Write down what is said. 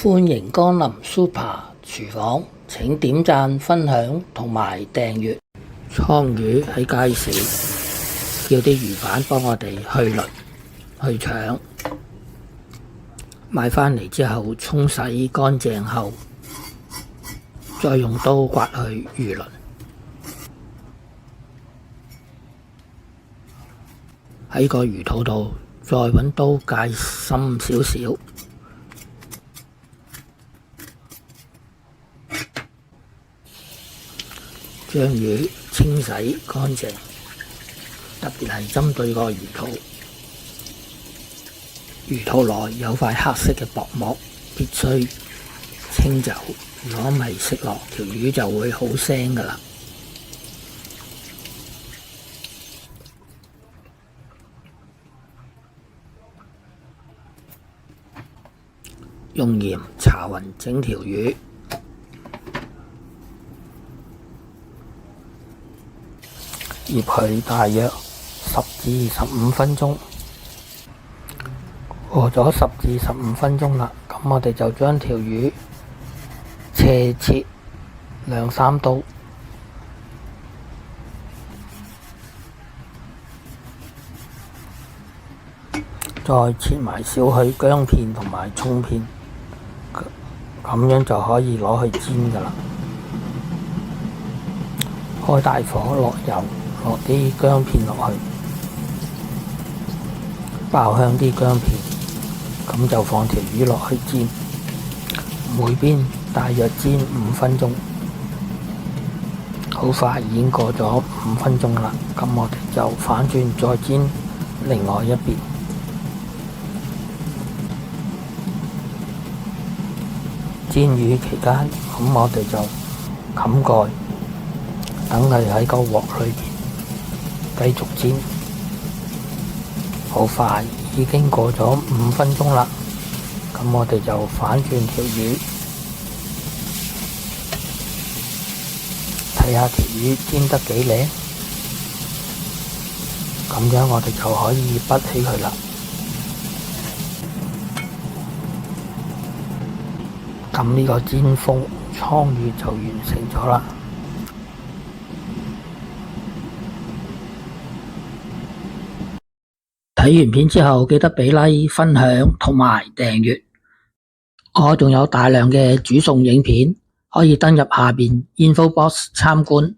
歡迎光臨 Super 廚房，請點讚、分享同埋訂閱。倉魚喺街市，叫啲魚販幫我哋去鱗、去腸，買返嚟之後沖洗乾淨後，再用刀刮去魚鱗。喺個魚肚度再揾刀界深少少，將魚清洗乾淨，特別係針對個魚肚，魚肚內有塊黑色嘅薄膜，必須清走。如果唔係食落條魚就會好腥㗎喇。用鹽搽勻整條魚，醃佢大約10至15分鐘。過咗10至15分鐘啦，咁我哋就將條魚斜切2-3刀，再切埋少許薑片同埋葱片。咁樣就可以攞去煎㗎喇。開大火，落油，落啲薑片落去，爆香啲薑片，咁就放條魚落去煎，每邊大約煎5分鐘。好快已經過咗5分鐘啦，咁我哋就反轉再煎另外一邊。煎魚期間，咁我哋就冚蓋，等佢喺個鑊裏邊繼續煎。好快，已經過咗5分鐘啦，咁我哋就反轉條魚，睇下條魚煎得幾靚，咁樣我哋就可以畢起佢啦。咁呢個煎封倉魚就完成咗啦。睇完片之後記得俾 like、分享同埋訂閱。我仲有大量嘅煮餸影片，可以登入下邊 info box 參觀。